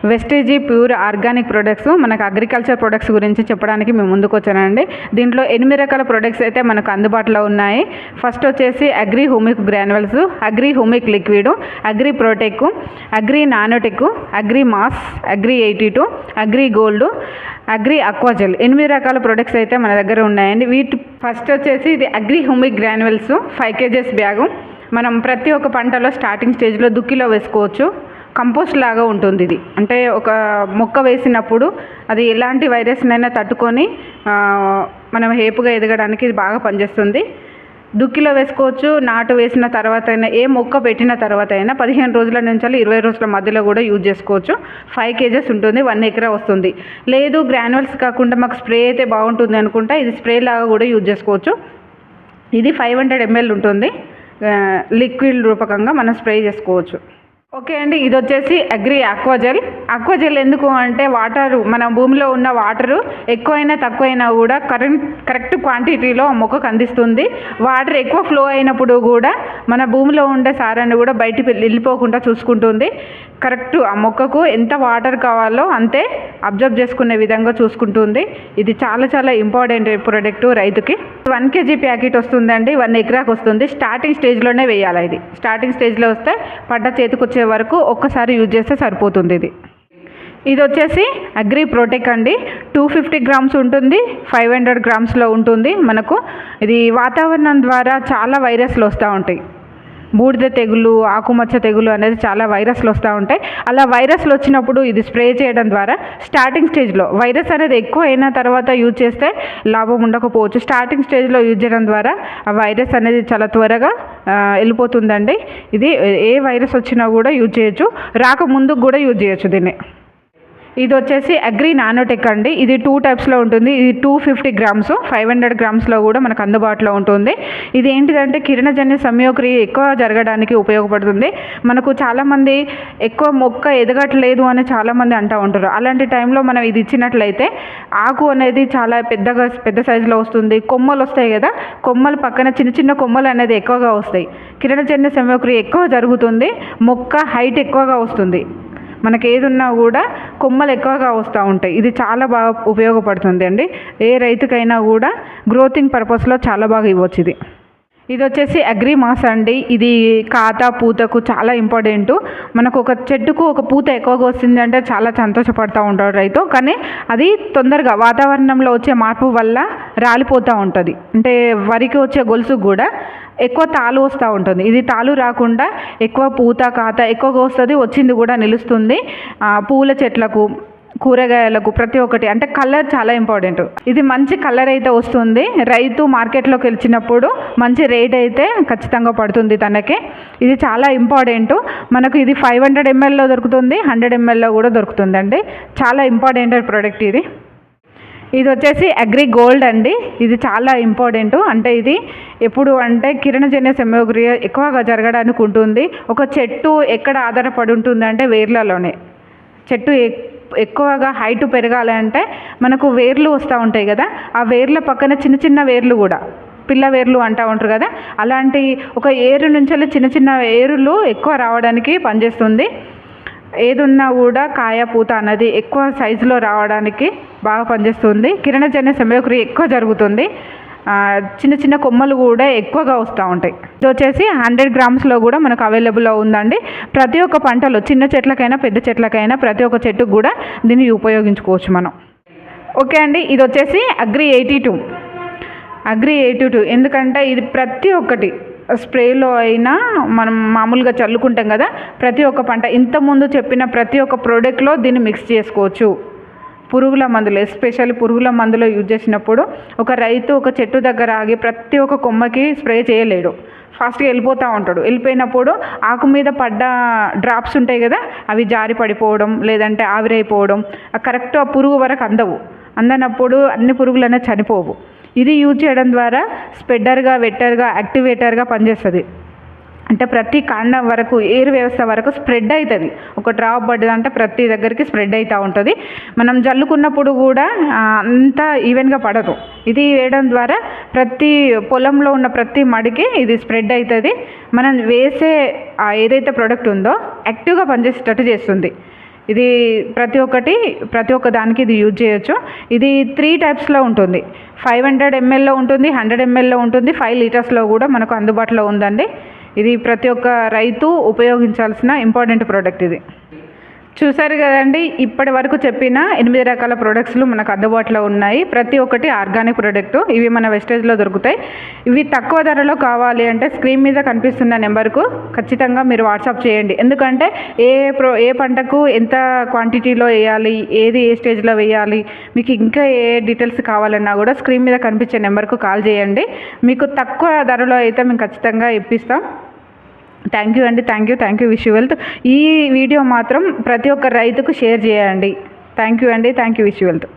Vestige pure organic products, మనకు agriculture products గురించి చెప్పడానికి మేము ముందుకు వచ్చానండి. దీంట్లో 8 రకాల ప్రొడక్ట్స్ అయితే మనకు అందుబాటులో ఉన్నాయి. ఫస్ట్ వచ్చేసి Agri Humic Granules, Agri Humic Liquid, Agri Protech, Agri Nanotech, Agri Mass, Agri 82, Agri Gold, Agri Aquagel 8 రకాల ప్రొడక్ట్స్ అయితే మన దగ్గర ఉన్నాయండి. వీటి ఫస్ట్ వచ్చేసి ఇది agri Humic granules 5 kgs bag. మనం ప్రతి ఒక్క పంటలో స్టార్టింగ్ స్టేజ్లో దుక్కిలో వేసుకోవచ్చు. కంపోస్ట్ లాగా ఉంటుంది ఇది. అంటే ఒక మొక్క వేసినప్పుడు అది ఎలాంటి వైరస్నైనా తట్టుకొని మనం హేపుగా ఎదగడానికి ఇది బాగా పనిచేస్తుంది. దుక్కిలో వేసుకోవచ్చు. నాటు వేసిన తర్వాత అయినా, ఏ మొక్క పెట్టిన తర్వాత అయినా 15 రోజుల నుంచి 20 రోజుల మధ్యలో కూడా యూజ్ చేసుకోవచ్చు. 5 kgs ఉంటుంది, 1 ఎకరా వస్తుంది. లేదు గ్రాన్యువల్స్ కాకుండా మాకు స్ప్రే అయితే బాగుంటుంది అనుకుంటే ఇది స్ప్రే లాగా కూడా యూజ్ చేసుకోవచ్చు. ఇది 500 ml ఉంటుంది. లిక్విడ్ రూపకంగా మనం స్ప్రే చేసుకోవచ్చు. ఓకే అండి, ఇది వచ్చేసి అగ్రి అక్వాజెల్. అక్వాజెల్ ఎందుకు అంటే వాటర్, మన భూమిలో ఉన్న వాటరు ఎక్కువైనా తక్కువైనా కూడా కరెక్ట్ క్వాంటిటీలో మొక్కకు అందిస్తుంది. వాటర్ ఎక్కువ ఫ్లో అయినప్పుడు కూడా మన భూమిలో ఉండే సారాన్ని కూడా బయటికి వెళ్ళిపోకుండా చూసుకుంటుంది. కరెక్ట్ ఆ మొక్కకు ఎంత వాటర్ కావాలో అంతే అబ్జర్వ్ చేసుకునే విధంగా చూసుకుంటుంది. ఇది చాలా చాలా ఇంపార్టెంట్ ప్రోడక్ట్ రైతుకి. 1 kg ప్యాకెట్ వస్తుందండి, 1 ఎకరాకి వస్తుంది. స్టార్టింగ్ స్టేజ్లోనే వేయాలి. ఇది స్టార్టింగ్ స్టేజ్లో వస్తే పంట చేతికి వచ్చే వరకు ఒక్కసారి యూజ్ చేస్తే సరిపోతుంది. ఇది వచ్చేసి అగ్రి ప్రోటెక్ అండి. 250 grams ఉంటుంది, 500 grams ఉంటుంది. మనకు ఇది వాతావరణం ద్వారా చాలా వైరస్లు వస్తూ ఉంటాయి. బూడిద తెగులు, ఆకుమచ్చ తెగులు అనేది చాలా వైరస్లు వస్తూ ఉంటాయి. అలా వైరస్లు వచ్చినప్పుడు ఇది స్ప్రే చేయడం ద్వారా స్టార్టింగ్ స్టేజ్లో, వైరస్ అనేది ఎక్కువ అయిన తర్వాత యూజ్ చేస్తే లాభం ఉండకపోవచ్చు. స్టార్టింగ్ స్టేజ్లో యూజ్ చేయడం ద్వారా ఆ వైరస్ అనేది చాలా త్వరగా వెళ్ళిపోతుందండి. ఇది ఏ వైరస్ వచ్చినా కూడా యూజ్ చేయొచ్చు, రాకముందుకు కూడా యూజ్ చేయొచ్చు దీన్ని. ఇది వచ్చేసి అగ్రి నానోటెక్ అండి. ఇది 2 typesలో ఉంటుంది. ఇది 250 grams, 500 grams కూడా మనకు అందుబాటులో ఉంటుంది. ఇది ఏంటిదంటే కిరణజన్య సంయోక్రియ ఎక్కువ జరగడానికి ఉపయోగపడుతుంది. మనకు చాలామంది ఎక్కువ మొక్క ఎదగట్లేదు అని చాలామంది అంటూ ఉంటారు. అలాంటి టైంలో మనం ఇది ఇచ్చినట్లయితే ఆకు అనేది చాలా పెద్ద సైజులో వస్తుంది. కొమ్మలు వస్తాయి కదా, కొమ్మల పక్కన చిన్న చిన్న కొమ్మలు అనేది ఎక్కువగా వస్తాయి. కిరణజన్య సంయోక్రియ ఎక్కువ జరుగుతుంది, మొక్క హైట్ ఎక్కువగా వస్తుంది. మనకి ఏది ఉన్నా కూడా కొమ్మలు ఎక్కువగా వస్తూ ఉంటాయి. ఇది చాలా బాగా ఉపయోగపడుతుంది అండి. ఏ రైతుకైనా కూడా గ్రోతింగ్ పర్పస్లో చాలా బాగా ఇవ్వచ్చు. ఇది వచ్చేసి అగ్రి మాస్ అండి. ఇది కాత పూతకు చాలా ఇంపార్టెంట్. మనకు ఒక చెట్టుకు ఒక పూత ఎక్కువగా వస్తుంది అంటే చాలా సంతోషపడుతూ ఉంటాడు రైతు. కానీ అది తొందరగా వాతావరణంలో వచ్చే మార్పు వల్ల రాలిపోతూ ఉంటుంది. అంటే వరికి వచ్చే గొలుసు కూడా ఎక్కువ తాలు వస్తూ ఉంటుంది. ఇది తాలు రాకుండా ఎక్కువ పూత కాత ఎక్కువగా వస్తుంది, వచ్చింది కూడా నిలుస్తుంది. పూల చెట్లకు, కూరగాయలకు, ప్రతి ఒక్కటి. అంటే కలర్ చాలా ఇంపార్టెంట్. ఇది మంచి కలర్ అయితే వస్తుంది. రైతు మార్కెట్లోకి వచ్చినప్పుడు మంచి రేట్ అయితే ఖచ్చితంగా పడుతుంది తనకి. ఇది చాలా ఇంపార్టెంట్. మనకు ఇది 500 mlలో దొరుకుతుంది, 100 mlలో కూడా దొరుకుతుందండి. చాలా ఇంపార్టెంట్ ప్రోడక్ట్ ఇది. ఇది వచ్చేసి అగ్రి గోల్డ్ అండి. ఇది చాలా ఇంపార్టెంట్. అంటే ఇది ఎప్పుడు అంటే కిరణజన్య సంయోక్రియ ఎక్కువగా జరగడానికి ఉంటుంది. ఒక చెట్టు ఎక్కడ ఆధారపడి ఉంటుంది అంటే వేర్లలోనే. చెట్టు ఎక్కువగా హైట్ పెరగాలంటే మనకు వేర్లు వస్తూ ఉంటాయి కదా, ఆ వేర్ల పక్కన చిన్న చిన్న వేర్లు కూడా, పిల్ల వేర్లు అంటూ ఉంటారు కదా, అలాంటి ఒక ఏరు నుంచి చిన్న చిన్న ఏరులు ఎక్కువ రావడానికి పనిచేస్తుంది. ఏదున్నా కూడా కాయ పూత అన్నది ఎక్కువ సైజులో రావడానికి బాగా పనిచేస్తుంది. కిరణజన్య సంయోక్రియ ఎక్కువ జరుగుతుంది. చిన్న చిన్న కొమ్మలు కూడా ఎక్కువగా వస్తూ ఉంటాయి. ఇది వచ్చేసి 100 grams కూడా మనకు అవైలబుల్లో ఉందండి. ప్రతి ఒక్క పంటలో, చిన్న చెట్లకైనా పెద్ద చెట్లకైనా, ప్రతి ఒక్క చెట్టుకు కూడా దీన్ని ఉపయోగించుకోవచ్చు మనం. ఓకే అండి, ఇది వచ్చేసి అగ్రి 82. ఎందుకంటే ఇది ప్రతి ఒక్కటి స్ప్రేలో అయినా మనం మామూలుగా చల్లుకుంటాం కదా, ప్రతి ఒక్క పంట ఇంతకుముందు చెప్పిన ప్రతి ఒక్క ప్రోడక్ట్లో దీన్ని మిక్స్ చేసుకోవచ్చు. పురుగుల మందులు, ఎస్పెషల్లీ పురుగుల మందులు యూజ్ చేసినప్పుడు ఒక రైతు ఒక చెట్టు దగ్గర ఆగి ప్రతి ఒక్క కొమ్మకి స్ప్రే చేయలేడు. ఫాస్ట్గా వెళ్ళిపోతూ ఉంటాడు. వెళ్ళిపోయినప్పుడు ఆకు మీద పడ్డ డ్రాప్స్ ఉంటాయి కదా, అవి జారి పడిపోవడం, లేదంటే ఆవిరైపోవడం, కరెక్ట్ ఆ పురుగు వరకు అందనప్పుడు అన్ని పురుగులు అనేవి చనిపోవు. ఇది యూజ్ చేయడం ద్వారా స్ప్రెడర్గా, వెట్టర్గా, యాక్టివేటర్గా పనిచేస్తుంది. అంటే ప్రతి కాండం వరకు, ఎయిర్ వ్యవస్థ వరకు స్ప్రెడ్ అవుతుంది. ఒక డ్రాప్ పడ్డదంటే ప్రతి దగ్గరికి స్ప్రెడ్ అవుతూ ఉంటుంది. మనం జల్లుకున్నప్పుడు కూడా అంతా ఈవెన్గా పడదు. ఇది వేయడం ద్వారా ప్రతి పొలంలో ఉన్న ప్రతి మడికి ఇది స్ప్రెడ్ అవుతుంది. మనం వేసే ఏదైతే ప్రోడక్ట్ ఉందో యాక్టివ్గా పనిచేసేటట్టు చేస్తుంది. ఇది ప్రతి ఒక్క దానికి ఇది యూజ్ చేయొచ్చు. ఇది 3 టైప్స్లో ఉంటుంది. 500 mlలో ఉంటుంది, 100 mlలో ఉంటుంది, 5 లీటర్స్లో కూడా మనకు అందుబాటులో ఉందండి. ఇది ప్రతి ఒక్క రైతు ఉపయోగించాల్సిన ఇంపార్టెంట్ ప్రోడక్ట్ ఇది. చూసారు కదండి, ఇప్పటి వరకు చెప్పిన 8 రకాల ప్రోడక్ట్స్లు మనకు అందుబాటులో ఉన్నాయి. ప్రతి ఒక్కటి ఆర్గానిక్ ప్రోడక్ట్. ఇవి మన వెస్టేజ్లో దొరుకుతాయి. ఇవి తక్కువ ధరలో కావాలి అంటే స్క్రీన్ మీద కనిపిస్తున్న నెంబర్కు ఖచ్చితంగా మీరు వాట్సాప్ చేయండి. ఎందుకంటే ఏ పంటకు ఎంత క్వాంటిటీలో వేయాలి, ఏది ఏ స్టేజ్లో వేయాలి, మీకు ఇంకా ఏ డీటెయిల్స్ కావాలన్నా కూడా స్క్రీన్ మీద కనిపించే నెంబర్కు కాల్ చేయండి. మీకు తక్కువ ధరలో అయితే మేము ఖచ్చితంగా ఇప్పిస్తాం. థ్యాంక్ యూ అండి. Thank you. Wish you wealth. ఈ వీడియో మాత్రం ప్రతి ఒక్క రైతుకు షేర్ చేయండి. థ్యాంక్ యూ అండి. Wish you wealth.